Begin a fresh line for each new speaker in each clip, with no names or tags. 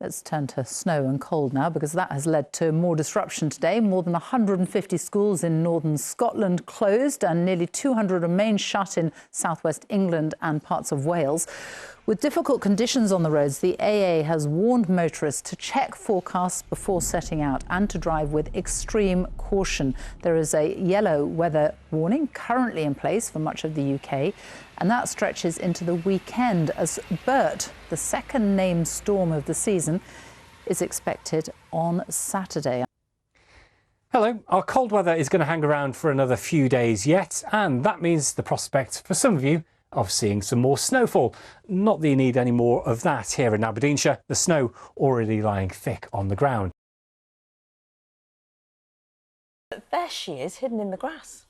Let's turn to snow and cold now, because that has led to more disruption today. More than 150 schools in northern Scotland closed and nearly 200 remain shut in southwest England and parts of Wales. With difficult conditions on the roads, the AA has warned motorists to check forecasts before setting out and to drive with extreme caution. There is a yellow weather warning currently in place for much of the UK, and that stretches into the weekend as Bert, the second named storm of the season, is expected on Saturday.
Hello. Our cold weather is going to hang around for another few days yet, and that means the prospect for some of you of seeing some more snowfall. Not that you need any more of that here in Aberdeenshire, the snow already lying thick on the ground.
There she is, hidden in the grass.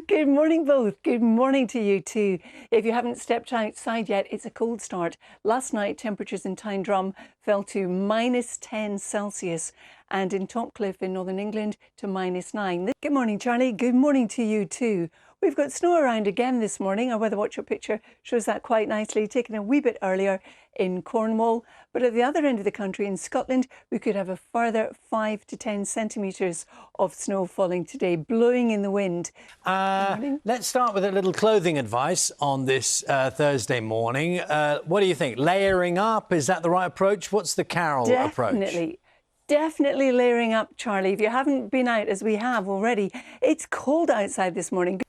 Good morning both. Good morning to you too. If you haven't stepped outside yet, it's a cold start. Last night temperatures in Tyndrum fell to -10 Celsius and in Topcliffe in northern England to -9. Good morning Charlie, good morning to you too. We've got snow around again this morning. Our Weather Watcher picture shows that quite nicely, taken a wee bit earlier in Cornwall. But at the other end of the country, in Scotland, we could have a further 5 to 10 centimetres of snow falling today, blowing in the wind.
Let's start with a little clothing advice on this Thursday morning. What do you think? Layering up, is that the right approach? What's the Carol approach?
Definitely layering up, Charlie. If you haven't been out, as we have already, it's cold outside this morning.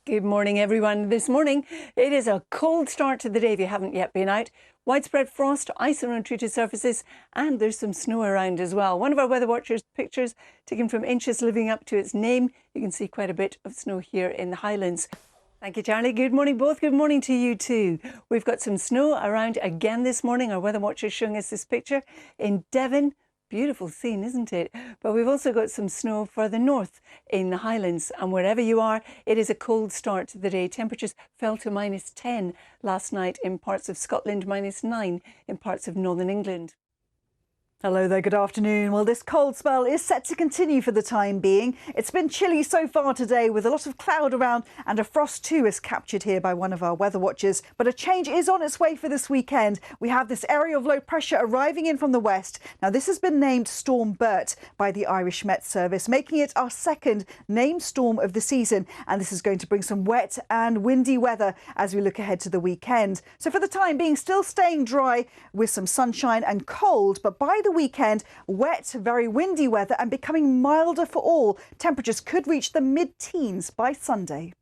Good morning, everyone. This morning, it is a cold start to the day if you haven't yet been out. Widespread frost, ice on untreated surfaces, and there's some snow around as well. One of our Weather Watchers pictures taken from inches living up to its name. You can see quite a bit of snow here in the Highlands. Thank you, Charlie. Good morning, both. Good morning to you too. We've got some snow around again this morning. Our Weather Watchers showing us this picture in Devon. Beautiful scene, isn't it? But we've also got some snow further north in the Highlands, and wherever you are, it is a cold start to the day. Temperatures fell to -10 last night in parts of Scotland, -9 in parts of northern England.
Hello there, good afternoon. Well, this cold spell is set to continue for the time being. It's been chilly so far today with a lot of cloud around, and a frost too is captured here by one of our weather watchers. But a change is on its way for this weekend. We have this area of low pressure arriving in from the west. Now, this has been named Storm Bert by the Irish Met Service, making it our second named storm of the season. And this is going to bring some wet and windy weather as we look ahead to the weekend. So for the time being, still staying dry with some sunshine and cold, but by the weekend, wet, very windy weather and becoming milder for all. Temperatures could reach the mid-teens by Sunday.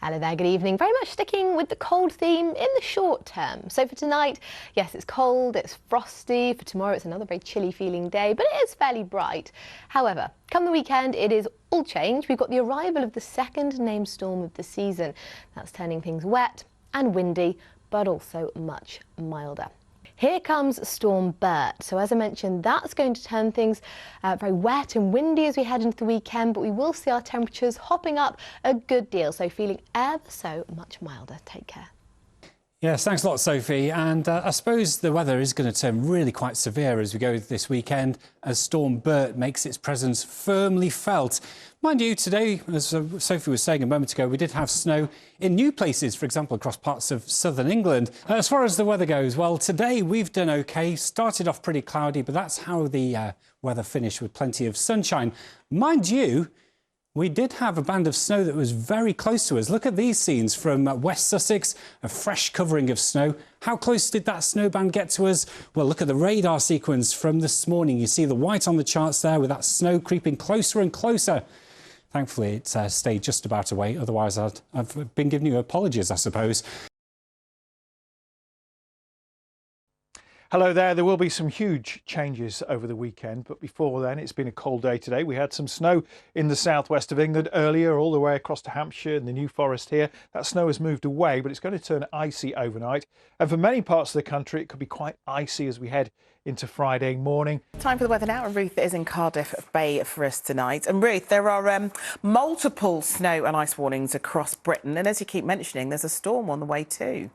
Hello there, good evening. Very much sticking with the cold theme in the short term. So for tonight, yes, it's cold, it's frosty. For tomorrow, it's another very chilly feeling day, but it is fairly bright. However, come the weekend, it is all changed. We've got the arrival of the second named storm of the season. That's turning things wet and windy, but also much milder. Here comes Storm Bert. So as I mentioned, that's going to turn things very wet and windy as we head into the weekend, but we will see our temperatures hopping up a good deal, so feeling ever so much milder. Take care.
Yes, thanks a lot, Sophie. And I suppose the weather is going to turn really quite severe as we go this weekend, as Storm Bert makes its presence firmly felt. Mind you, today, as Sophie was saying a moment ago, we did have snow in new places, for example, across parts of southern England. As far as the weather goes, well, today we've done OK. Started off pretty cloudy, but that's how the weather finished, with plenty of sunshine. Mind you, we did have a band of snow that was very close to us. Look at these scenes from West Sussex, a fresh covering of snow. How close did that snow band get to us? Well, look at the radar sequence from this morning. You see the white on the charts there with that snow creeping closer and closer. Thankfully, it stayed just about away. Otherwise, I've been giving you apologies, I suppose.
Hello there. There will be some huge changes over the weekend, but before then, it's been a cold day today. We had some snow in the southwest of England earlier, all the way across to Hampshire and the New Forest here. That snow has moved away, but it's going to turn icy overnight. And for many parts of the country, it could be quite icy as we head into Friday morning.
Time for the weather now, and Ruth is in Cardiff Bay for us tonight. And Ruth, there are multiple snow and ice warnings across Britain, and as you keep mentioning, there's a storm on the way too.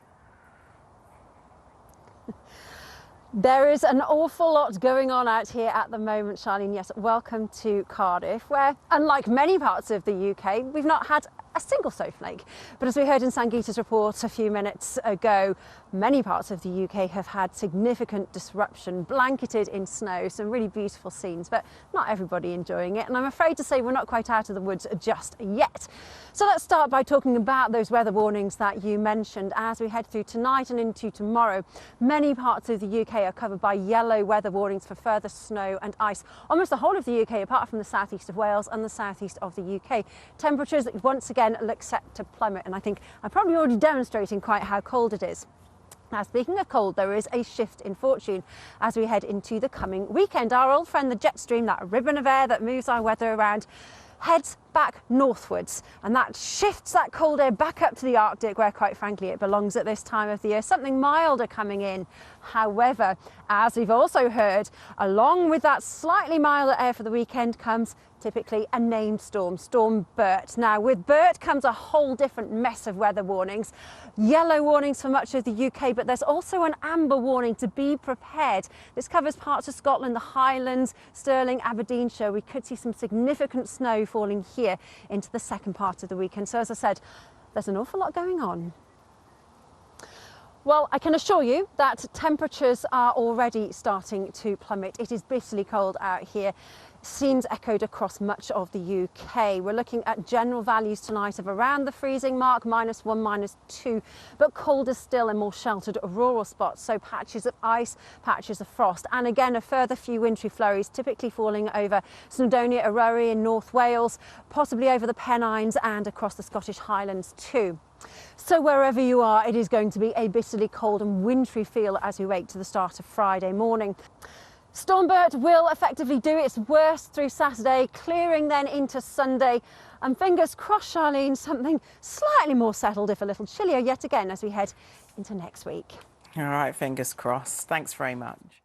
There is an awful lot going on out here at the moment, Charlene. Yes, welcome to Cardiff, where, unlike many parts of the UK, we've not had a single snowflake. But as we heard in Sangeeta's report a few minutes ago, many parts of the UK have had significant disruption, blanketed in snow, some really beautiful scenes, but not everybody enjoying it. And I'm afraid to say we're not quite out of the woods just yet. So let's start by talking about those weather warnings that you mentioned. As we head through tonight and into tomorrow, many parts of the UK are covered by yellow weather warnings for further snow and ice. Almost the whole of the UK, apart from the southeast of Wales and the southeast of the UK. Temperatures once again look set to plummet, and I think I'm probably already demonstrating quite how cold it is. Now, speaking of cold, there is a shift in fortune as we head into the coming weekend. Our old friend, the jet stream, that ribbon of air that moves our weather around, heads back northwards, and that shifts that cold air back up to the Arctic, where quite frankly it belongs at this time of the year. Something milder coming in. However, as we've also heard, along with that slightly milder air for the weekend comes typically a named storm, Storm Bert. Now, with Bert comes a whole different mess of weather warnings. Yellow warnings for much of the UK, but there's also an amber warning to be prepared. This covers parts of Scotland, the Highlands, Stirling, Aberdeenshire. We could see some significant snow falling here into the second part of the weekend. So as I said, there's an awful lot going on. Well, I can assure you that temperatures are already starting to plummet. It is bitterly cold out here. Scenes echoed across much of the UK. We're looking at general values tonight of around the freezing mark, -1, -2, but colder still in more sheltered rural spots. So patches of ice, patches of frost, and again a further few wintry flurries, typically falling over Snowdonia, Eryri in North Wales, possibly over the Pennines and across the Scottish Highlands too. So wherever you are, it is going to be a bitterly cold and wintry feel as we wake to the start of Friday morning. Storm Bert will effectively do its worst through Saturday, clearing then into Sunday. And fingers crossed, Charlene, something slightly more settled, if a little chillier yet again as we head into next week.
All right, fingers crossed. Thanks very much.